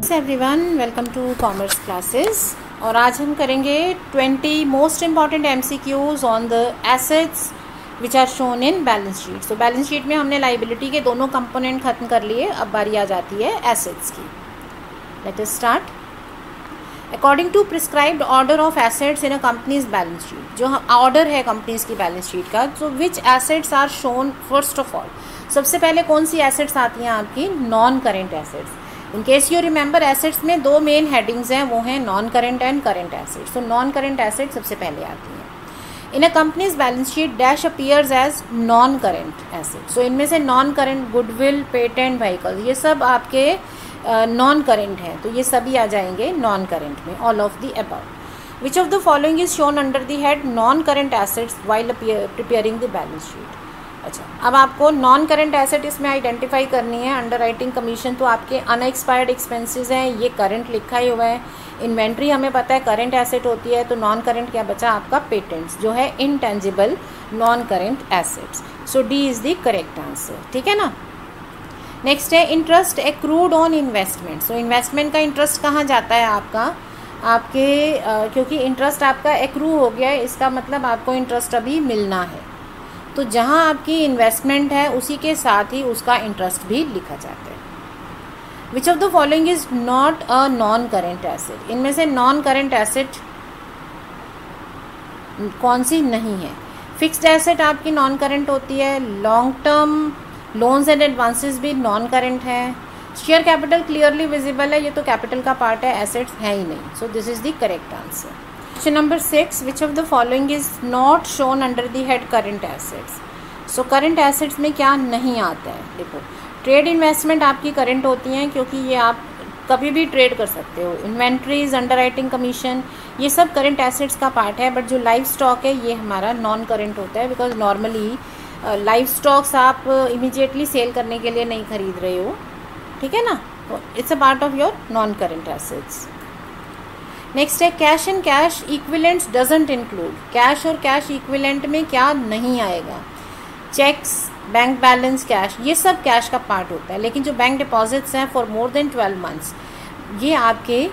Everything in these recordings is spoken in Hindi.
Greetings everyone, welcome to commerce classes. और आज हम करेंगे 20 most important MCQs on the assets which are shown in balance sheet. So balance sheet में हमने लाइबिलिटी के दोनों कंपोनेंट खत्म कर लिए, अब बारी आ जाती है एसेट्स की। Let us start. According to prescribed order of assets in a company's balance sheet, जो ऑर्डर है कंपनीज की बैलेंस शीट का, तो which assets are shown first of all. सबसे पहले कौन सी एसेट्स आती हैं आपकी? Non current assets. In case you remember, assets में दो मेन हेडिंग्स हैं, वो हैं non current and current assets. तो नॉन करेंट एसेट्स सबसे पहले आती हैं। इन a company's balance sheet dash appears as non current asset. So इनमें से non current goodwill, patent, vehicle, ये सब आपके नॉन करेंट हैं, तो ये सभी आ जाएंगे नॉन करेंट में, all of the above. Which of the following is shown under the head non current assets while preparing the balance sheet. अच्छा, अब आपको नॉन करेंट एसेट इसमें आइडेंटिफाई करनी है। अंडर राइटिंग कमीशन तो आपके अनएक्सपायर्ड एक्सपेंसेस हैं, ये करंट लिखा ही हुआ है। इन्वेंट्री हमें पता है करंट एसेट होती है, तो नॉन करेंट क्या बचा आपका? पेटेंट्स, जो है intangible non current assets. So D is the correct answer, ठीक है ना। नेक्स्ट है interest accrued on investment. So investment का इंटरेस्ट कहाँ जाता है आपका? आपके क्योंकि इंटरेस्ट आपका एक्रू हो गया है, इसका मतलब आपको इंटरेस्ट अभी मिलना है, तो जहाँ आपकी इन्वेस्टमेंट है उसी के साथ ही उसका इंटरेस्ट भी लिखा जाता है। Which of the following is not a non current asset. इनमें से नॉन करेंट एसेट कौन सी नहीं है? फिक्स्ड एसेट आपकी नॉन करेंट होती है। Long term loans and advances भी नॉन करेंट है। शेयर कैपिटल क्लियरली विजिबल है, ये तो कैपिटल का पार्ट है, एसेट्स है ही नहीं। So this is the correct answer. Question number 6, which of the following is not shown under the head current assets. So current assets में क्या नहीं आता है? देखो, ट्रेड इन्वेस्टमेंट आपकी करंट होती हैं, क्योंकि ये आप कभी भी ट्रेड कर सकते हो। इन्वेंट्रीज, अंडर राइटिंग कमीशन, ये सब करंट एसेट्स का पार्ट है। बट जो लाइफ स्टॉक है ये हमारा नॉन करंट होता है, बिकॉज नॉर्मली लाइफ स्टॉक्स आप इमीडिएटली सेल करने के लिए नहीं खरीद रहे हो, ठीक है ना। तो it's a part of your non current assets. Next है cash and cash equivalents doesn't include. Cash और कैश इक्विलेंट में क्या नहीं आएगा? चेक्स, बैंक बैलेंस, कैश, ये सब कैश का पार्ट होता है। लेकिन जो बैंक डिपॉजिट्स हैं फॉर मोर देन 12 मंथ्स, ये आपके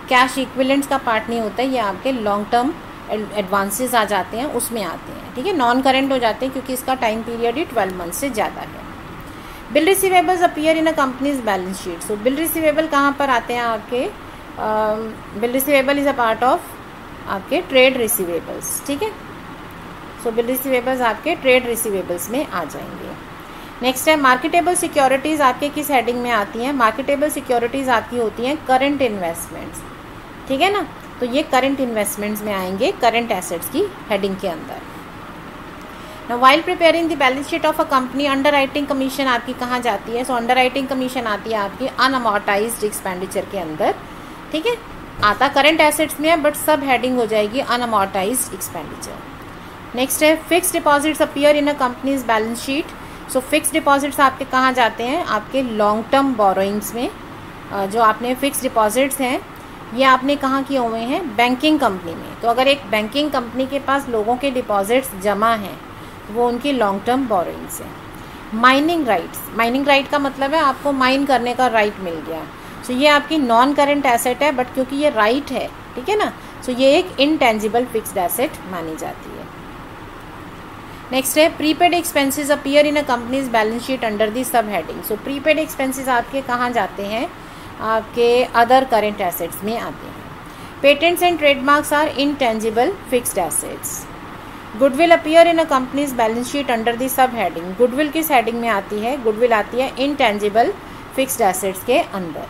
कैश इक्विलेंट्स का पार्ट नहीं होता है, ये आपके लॉन्ग टर्म एडवांसेस आ जाते हैं, उसमें आते हैं, ठीक है। नॉन करेंट हो जाते हैं क्योंकि इसका टाइम पीरियड ही 12 मंथ से ज़्यादा है। Bill receivables appear in a company's balance sheet. So bill receivable कहाँ पर आते हैं आपके? Bill receivable is a part of आपके ट्रेड रिसीवेबल्स, ठीक है। सो बिल रिसीवेबल्स आपके ट्रेड रिसीवेबल्स में आ जाएंगे। नेक्स्ट है मार्केटेबल सिक्योरिटीज़ आपके किस हेडिंग में आती हैं? मार्केटेबल सिक्योरिटीज़ आपकी होती हैं करंट इन्वेस्टमेंट्स, ठीक है ना। तो ये करंट इन्वेस्टमेंट्स में आएंगे, करंट एसेट्स की हेडिंग के अंदर। Now, while preparing the balance sheet of a company, under writing commission आपकी कहाँ जाती है? सो अंडर राइटिंग कमीशन आती है आपकी अनअमोर्टाइज्ड एक्सपेंडिचर के अंदर, ठीक है। आता करंट एसेट्स में है, बट सब हेडिंग हो जाएगी अनअमोर्टाइज्ड एक्सपेंडिचर। नेक्स्ट है fixed deposits appear in a company's balance sheet. So fixed deposits आपके कहाँ जाते हैं? आपके लॉन्ग टर्म बोरोइंग्स में। जो आपने फिक्स्ड डिपॉजिट्स हैं ये आपने कहाँ किए हुए हैं? बैंकिंग कंपनी में। तो अगर एक बैंकिंग कंपनी के पास लोगों के डिपॉजिट्स जमा हैं, वो उनकी लॉन्ग टर्म बोरोइंग्स हैं। माइनिंग राइट्स, माइनिंग राइट का मतलब है आपको माइन करने का राइट मिल गया। सो ये आपकी नॉन करंट एसेट है, बट क्योंकि ये राइट है, ठीक है ना, सो ये एक इनटेंजिबल फिक्स्ड एसेट मानी जाती है। नेक्स्ट है prepaid expenses appear in a company's balance sheet under the sub heading. So prepaid expenses आपके कहाँ जाते हैं? आपके अदर करंट एसेट्स में आते हैं। Patents and trademarks are intangible fixed assets. Goodwill appear in a company's balance sheet under the sub heading. Goodwill किस हेडिंग में आती है? गुडविल आती है इनटेंजिबल फिक्स्ड एसेट्स के अंदर,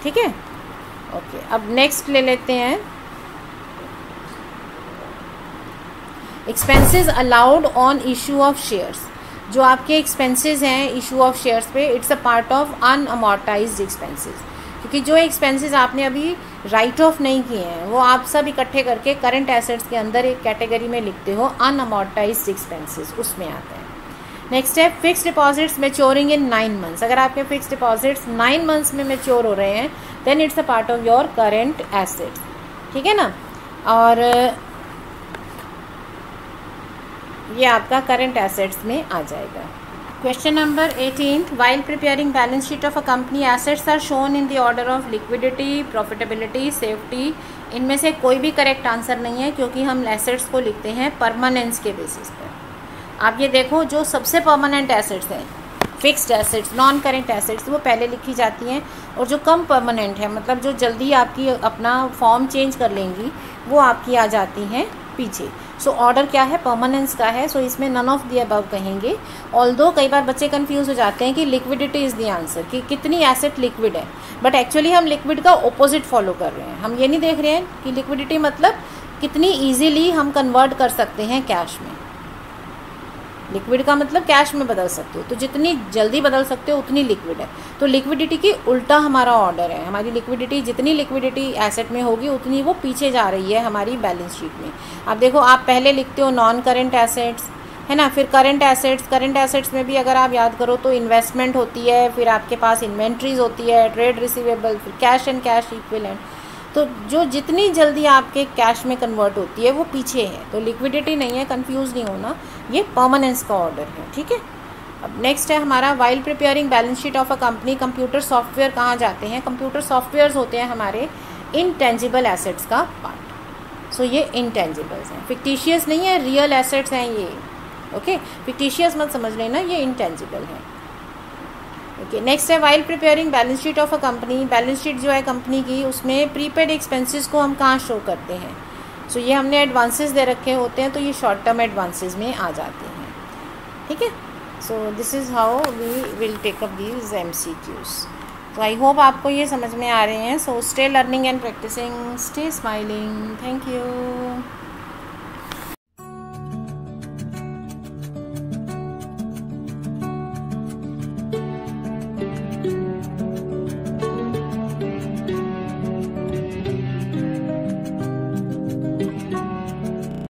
ठीक है। ओके, अब नेक्स्ट ले लेते हैं expenses allowed on issue of shares. जो आपके एक्सपेंसेस हैं इशू ऑफ शेयर्स पे, it's a part of unamortized expenses, क्योंकि जो एक्सपेंसेस आपने अभी राइट ऑफ नहीं किए हैं वो आप सब इकट्ठे करके करंट एसेट्स के अंदर एक कैटेगरी में लिखते हो, अनअमोर्टाइज्ड एक्सपेंसेस, उसमें आते हैं। नेक्स्ट है fixed deposits maturing in 9 months. अगर आपके फिक्स्ड डिपॉजिट्स 9 मंथ्स में मैच्योर हो रहे हैं, then it's a part of your current assets, ठीक है ना। और ये आपका करंट एसेट्स में आ जाएगा। Question number 18. While preparing balance sheet of a company, assets are shown in the order of liquidity, profitability, safety. इनमें से कोई भी करेक्ट आंसर नहीं है क्योंकि हम एसेट्स को लिखते हैं परमानेंस के बेसिस पर। आप ये देखो, जो सबसे परमानेंट एसेट्स हैं, fixed assets, non current assets, वो पहले लिखी जाती हैं, और जो कम परमानेंट है, मतलब जो जल्दी आपकी अपना फॉर्म चेंज कर लेंगी, वो आपकी आ जाती हैं पीछे। सो ऑर्डर क्या है? परमानेंस का है। सो इसमें नन ऑफ द अबव कहेंगे। ऑल्दो कई बार बच्चे कंफ्यूज हो जाते हैं कि लिक्विडिटी इज़ द आंसर, कि कितनी एसेट लिक्विड है, बट एक्चुअली हम लिक्विड का ऑपोजिट फॉलो कर रहे हैं। हम ये नहीं देख रहे हैं कि लिक्विडिटी मतलब कितनी ईजीली हम कन्वर्ट कर सकते हैं कैश में। लिक्विड का मतलब कैश में बदल सकते हो, तो जितनी जल्दी बदल सकते हो उतनी लिक्विड है। तो लिक्विडिटी की उल्टा हमारा ऑर्डर है। हमारी लिक्विडिटी, जितनी लिक्विडिटी एसेट में होगी उतनी वो पीछे जा रही है हमारी बैलेंस शीट में। आप देखो, आप पहले लिखते हो नॉन करेंट एसेट्स, है ना, फिर करंट एसेट्स। करंट एसेट्स में भी अगर आप याद करो तो इन्वेस्टमेंट होती है, फिर आपके पास इन्वेंट्रीज होती है, ट्रेड रिसीवेबल, फिर कैश एंड कैश इक्विवेलेंट। तो जो जितनी जल्दी आपके कैश में कन्वर्ट होती है वो पीछे है। तो लिक्विडिटी नहीं है, कंफ्यूज नहीं होना, ये परमानेंस का ऑर्डर है, ठीक है। अब नेक्स्ट है हमारा, while preparing balance sheet of a company, computer software कहाँ जाते हैं? कंप्यूटर सॉफ्टवेयर्स होते हैं हमारे इनटेंजिबल एसेट्स का पार्ट। सो ये इनटेंजिबल्स हैं, फिक्टिशियस नहीं है, रियल एसेट्स हैं ये। ओके, फिक्टिशियस मत समझ लेना, ये इनटेंजिबल है। ओके, नेक्स्ट है, while preparing balance sheet of a company, balance sheet जो है कंपनी की, उसमें प्रीपेड एक्सपेंसेस को हम कहाँ शो करते हैं? सो ये हमने एडवांसेस दे रखे होते हैं, तो ये शॉर्ट टर्म एडवांसेस में आ जाते हैं, ठीक है। So this is how we will take up these MCQs। तो आई होप आपको ये समझ में आ रहे हैं। So stay learning and practicing, stay smiling, thank you.